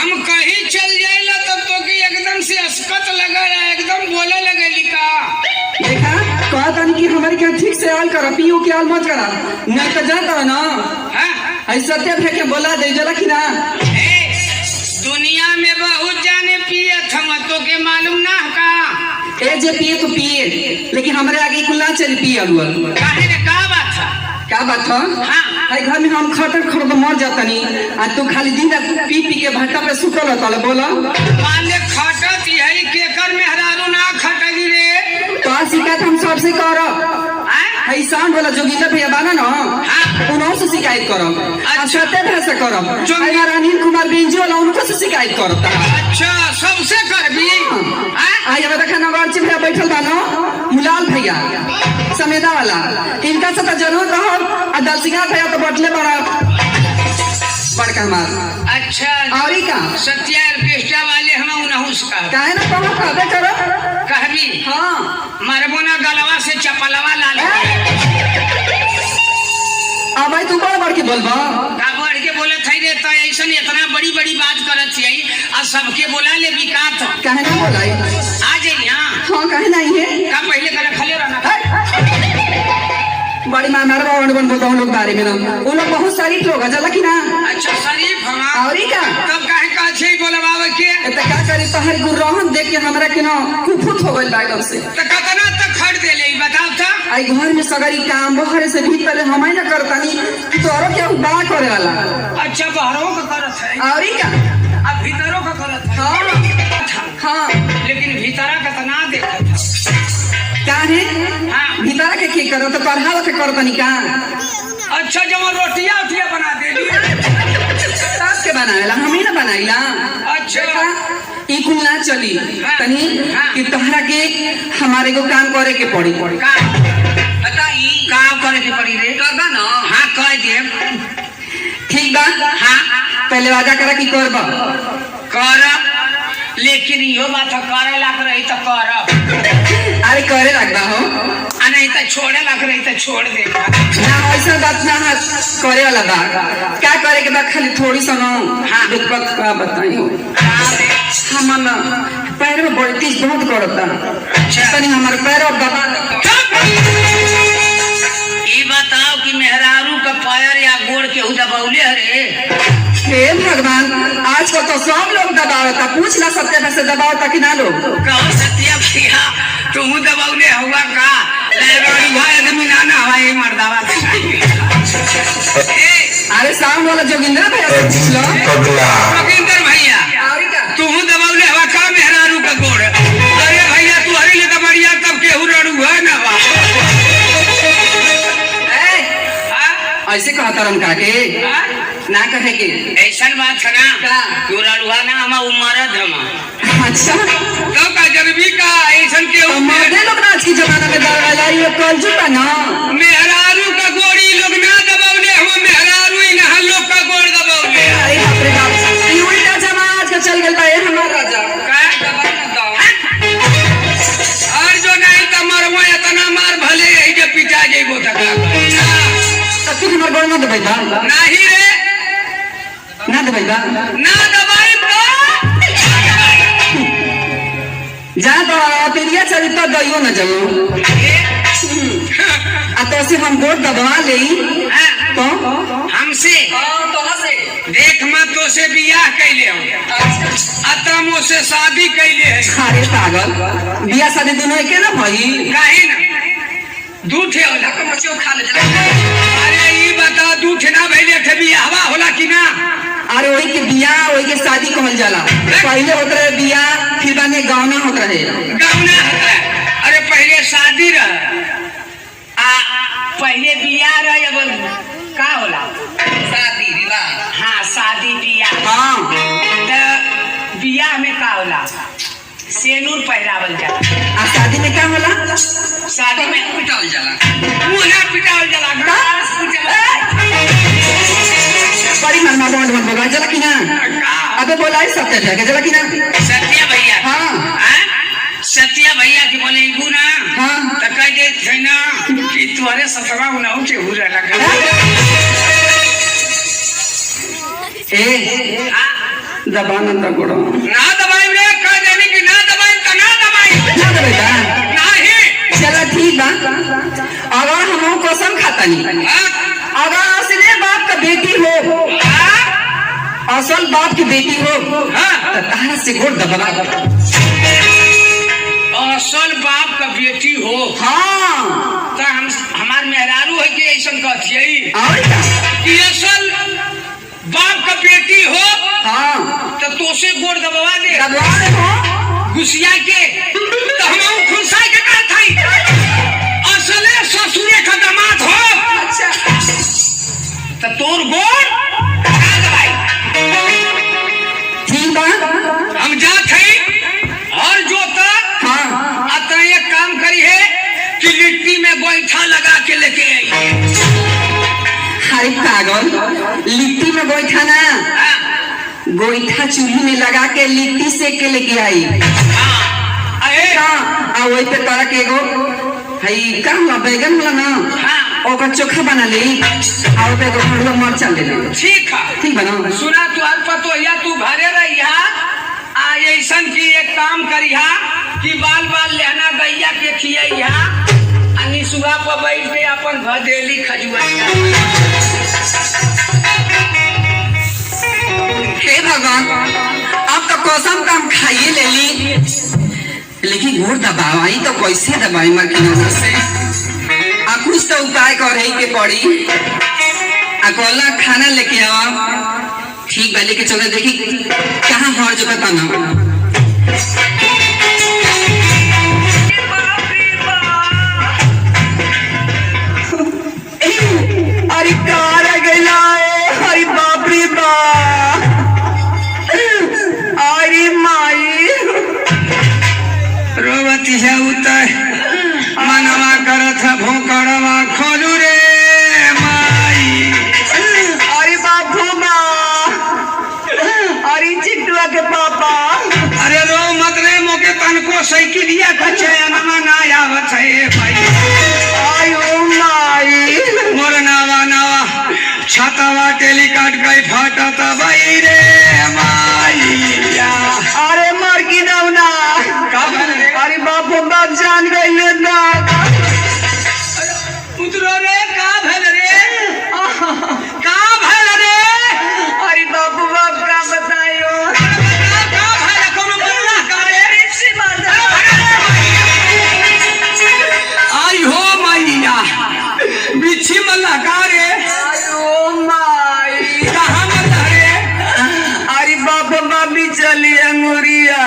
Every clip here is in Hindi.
हम कहीं चल जाइला तब तो कि एकदम से अस्कत लगा रहा, एकदम बोले लगे लिखा। देखा कहता नहीं कि हमारे क्या ठीक से आल करा, पियो के आल मत करा, नहीं तो जा करो ना। ऐसा ते फेंके बोला दे जला कि ना। दुनिया में बहुत जाने पिए थम तो के मालूम ना का। ए जे पिए तो पिए, लेकिन हमारे आगे कुल्ला चल पिए अलुआ। काहे ने का बात था? क्या बात है? हां घर में हम खटर खर तो मर जातनी, आ तू खाली दिन रात पी पी के भट्टा पे सुतल रहता। बोला मान ले खटत यही केकर में हरारू ना खटगी रे। तो शिकायत हम सबसे करब। ऐसा बोला जोगिंदर भैया बाना ना, उन्हों से शिकायत करब। अच्छा सत्य से करब। अगर अनिल कुमार बेंजी वाला उनको से शिकायत करब। अच्छा सबसे करबी। आई हमें देखा नवाची भैया बैठल बानो, मुलाल भैया समेदा वाला, इनका से तो जरूर कहब। आ दलसिंगा भैया तो बटले बड़ा बड़का मार। अच्छा और का सत्या ऑर्केस्ट्रा वाले हम उनहुस का काहे ना कहो कहबे करो कहबी। हां मरबो ना गलवा से चपलवा लाल। अब भाई तू बड़ के बोलबा का बढ़ के बोले थई रे। त ऐसन इतना बड़ी बड़ी बात करत छियै आ सबके बोला ले बिकात। काहे ना बोलाई आ जाई। हां काहे नहीं है का पहले करे खले रहना। बड़ी मां मारवा बन बताओ लोग बारे में ना, वो लोग बहुत सारी लोग है जला कि ना। अच्छा शरीफ हमार और का तब काहे का छै बोलबावे के। त का करी तोहर गुररोहन देख के हमरा के ना कुफुत हो गइल बाइकम से। त कतना तक खड़ दे ले बताओ त। आई घर में सगरी काम बहरे से भी पहले हमें ना करतानी कि तोरो क्या बड़ा करे वाला। अच्छा बाहरों का करत है और का अब भीतरों का करत है। हां लेकिन भीतरा का तना देखत है काहे। हां भीतर के करो तो पढ़ावा के करतानी का। अच्छा जब रोटियां उठिया बना देली सास के बनावेला हम ही ना बनाइला। अच्छा ई कुल ना चली तनी कि तोहरा के हमारे को काम करे के पड़ी। का बताई का करे के पड़ी रे। करबा ना। हां कह दे ठीक बा। हां पहले वादा करा कि करबा कर। लेकिन यो बात करे लाग रही तो कर। अरे करे लगबा हो आ नहीं तो छोड़े लाग रही तो छोड़ दे ना। ऐसा बात ना करे वाला बात क्या करे के बाद खाली थोड़ी सुनो। हाँ का बताई हो हम ना पैर में बड़ी तेज बहुत करता। अच्छा तनी हमारे पैर और दबा। ये बताओ कि मेहरारू का पैर या गोड़ के दबौले हरे। हे भगवान आजकल तो सब लोग दबावता, पूछ ना सत्य से दबावता कि ना लोग। कहो सत्या भैया तुम दबौले हुआ का आदमी ना ना हवाई मर्दावा। अरे शाम वाला जोगिंदर भैया जोगिंदर भैया तू दबौले हवा का मेहरारू का गोड़। अरे भैया तू हरी ले दबड़िया तब केहू लड़ू है ना। ऐसे कहता रम काके ना कहे के ऐसा बात है ना। तू लड़ुआ ना हम उमरद हम। अच्छा तो का जरूरी का ऐसा के मर्दे लोग आज की जमाना में दबा ये कल जुटा ना। मेहरारू का गोड़ी लोग ना दबौले हम मेहरारू ही ना लोग का गोड़ दबौले। अरे बाप रे बाप ये उल्टा जमाना आज का चल गया है हमारा राजा का दबा ना दो। और जो नहीं तो मरवा इतना मार भले यही जे पिटा जेबो तक तू हमार गोड़ ना दबाई बा। नहीं रे ना दबाई बा ना दबाई तो जा तो तेरिया चली तो दइयो ना जाओ। आ तो से हम गोड़ दबवा ले तो हमसे देख मत तो से बियाह कैले हो अतमो से शादी कैले है। अरे पागल बियाह शादी दोनों के ना भाई काहे ना दूठे होला बच्चों खा ले। अरे ये बता दूठे ना भइले थे बियाहवा होला कि ना। अरे वही के बियाह वही के शादी कहल जाला। पहले होत रहे बियाह फिर बाद में गाँव में होत रहे। गाँव ना होता है। अरे पहले शादी रह पहले बियाह रह अब का होला शादी विवाह। हाँ शादी बियाह। हाँ तो बियाह में का होला सेनूर पहरावल जाला। आ शादी में क्या होला। शादी में पिटावल जाला मुना पिटावल जाला घास बड़ी मरमा बंद बंद बोला जला कि ना। अबे बोला है सत्य है जला कि ना। सत्या भैया हाँ सत्या भैया की बोले इबू ना। हाँ तो कह दे थे ना कि तुम्हारे सतवा उनाऊ के हो रहा ए दबाना तो गोड़ो ना दबाई रे कह देनी कि ना दबाई का ना दबाई ना दबेगा नहीं। चलो ठीक बा अगर हम कसम खाता नहीं अगर असली बाप का बेटी हो असल बाप की बेटी हो तो तारा से गोड़ दबा असल बाप का बेटी हो हाँ तो हम हमार मेहरारू है कि ऐसा कहती और क्या कि असल बाप का बेटी हो हाँ तो तोसे गोड़ दबवा दे दबवा दे हो गुस्सिया के तो हम खुशाई के कहत हई असले ससुरे का दामाद हो अच्छा तो तोर गोड़ ना दबाई। ठीक बा हम जात हई और जो तक हाँ अतः एक काम करी है कि लिट्टी में गोईठा लगा के लेके आई। अरे पागल लिट्टी में गोईठा ना गोईठा चूल्ही में लगा के लिट्टी सेक के लेके आई हाँ वही पे तोरा के एगो हई का होला बैगन होला ना ओकर चोखा बना ले और पे एगो हरलो मरचा ले ले ठीक है ठीक बना सुना तू आज पतो या तू घरे रहिया आ ऐसन की एक काम करिहा कि बाल बाल लेहना गैया के खियैया अनि सुबह पर बैठ के अपन भदेली खजुआइया। हे भगवान आप तो कसम काम खाइए ले ली लेकिन गोड़ दबावाई तो कैसे दबाई मरकिनों से आ कुछ तो उपाय करे के पड़ी आ कोला खाना लेके आवा ठीक बा लेके चले देखी कहाँ हर जगह तना अरे कार गला अरे बाप रे बाप अरे माई रोवती है उतर मनवा करत है भोकरवा खोलू रे माई। अरे बापू बा अरे चिट्टुआ के पापा अरे रो मत रे मोके तनको साइकिलिया कच्चे अनमा ना आवत है भाई। आयो माई मोर नावा नावा छातावा टेलीकाट गई फाटत भाई रे माईया। अरे मर की दौना का भले रे अरे बापू बाप जान गई ना उतरो रे का भले रे का भले रे अरे बापू बाप का बतायो का भले कोनो बड़ा का रे ऋषि माता आई हो मैया बिच्छी मल्ला का रे आयो माई कहां मल्ला रे अरे बापू बाबी चली अंगुरिया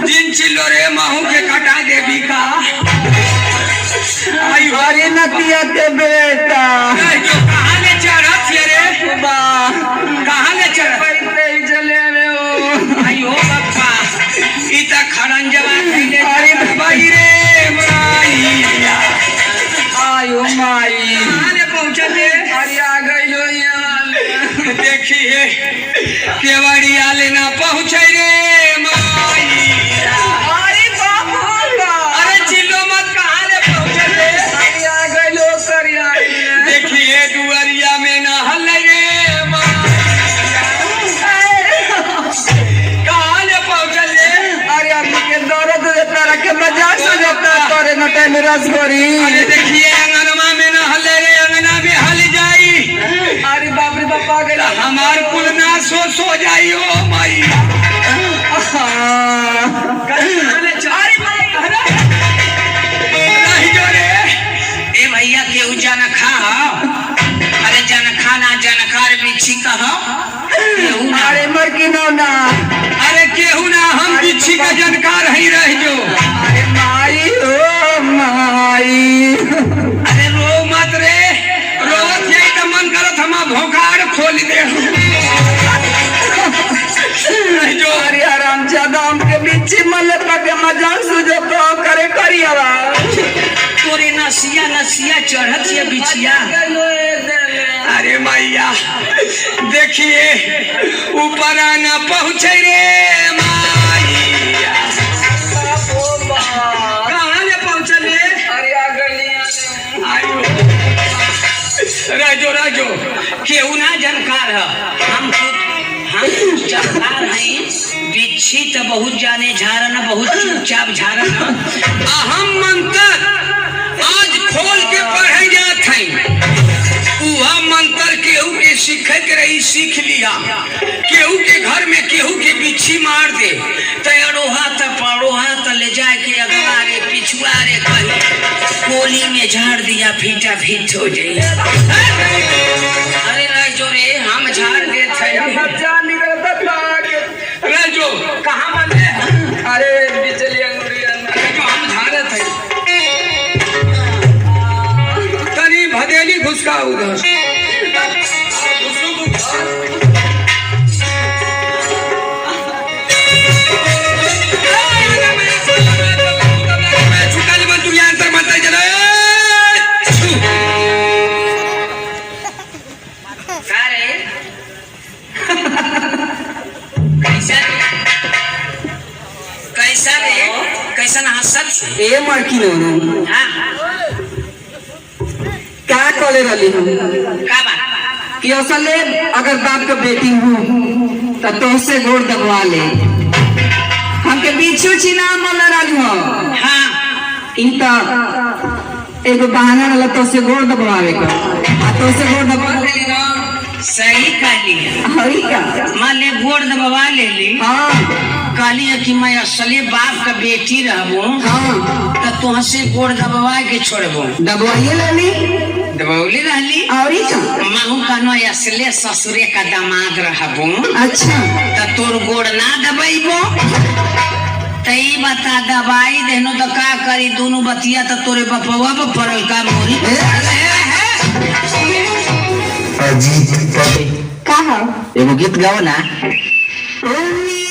दिन चिल्लो रे महू के कटा देवी का आई हो अरे नतिया के बेटा जो कहां ले चढ़त रे बा कहां ले चढ़त पैसे ही चले रे ओ आई हो बापा ई त खरंजवा खइले अरे भाई रे माईया। आयो माई कहां ले पहुंचले अरे आ गइलो यहाँ देखिए केवाड़ी आले ना पहुंचे रे माईया। अरे बापू बा अरे चिल्लो मत कहां ले पहुंचले अरे आ गइलो करिया देखिए दुआरिया में ना हल्ले रे माईया। कहां ले पहुंचले अरे अम्मी के दर्द देता रखे मजाक से देता करे न टाइम रस करी अरे देखिए अंगनमा में ना हल्ले रे अंगना में हल जाई अरे बाप रे बाप आ गइला हमार कुल ना सो जाई ओ माई। अरे माई नहीं जो रे ए भैया के जाना खा अरे जन खाना जनकार बिच्छी कह अरे मर की ना अरे केहू ना हम बिच्छी का जानकार ही रह जो। अरे माई ओ माई अरे रो मत रे रोवत यही तो मन करत हम भोकाड़ खोल दे नहीं जो। अरे आराम ज्यादा हमके बीच मल्ले पके मजाक सुझो तो करे करियावा तोरे नसिया नसिया चढ़त ये बिछिया। अरे मैया देखिए ऊपर आना पहुंचे रे माईया। कहाँ ले पहुंचले अरे आ गइली आयो राजो राजो केहू ना जानकार है हम जानकार हैं बिच्छी तो बहुत जाने झारन बहुत चुपचाप झारन अहम मंत्र आज खोल के पढ़े जात हैं उहा मंत्र केहू के सीखे के रही सीख लिया केहू के घर में केहू के बिच्छी मार दे तड़ोहा त पड़ोहा त ले जाए के अगवा रे पिछुआ रे कहीं कोली में झाड़ दिया फीटा फीट हो जाए। अरे राजो रे हम झाड़ देते राजो कहाँ बने अरे बिचली राजो हम झाड़े थे तनी भदेली घुसका उधर ए मड़की नो क्या कॉले रही कि असले अगर बाप का बेटी हूँ तो तोसे गोड़ दबवा ले हमके बिच्छू चिना मन रही हो हाँ इनका एगो बहाना वाला तोसे गोड़ दबवावे का आ तोसे गोड़ दबवा ले सही काली हरी का मान ले गोड़ दबवा ले ली हाँ काली है कि मैं असली बाप का बेटी रहबो हाँ तो तुहसे गोड़ दबवा के छोड़बो दबवाइए लेनी दबौली रहली और ही का महू कनो असले ससुरे का दामाद रहबो अच्छा तो तोर गोड़ ना दबाइबो तई बता दवाई देनो तो का करी दोनों बतिया तो तोरे बपवा पर पड़ल का मोरी अजीत कहा एगो गीत गाओ ना ओए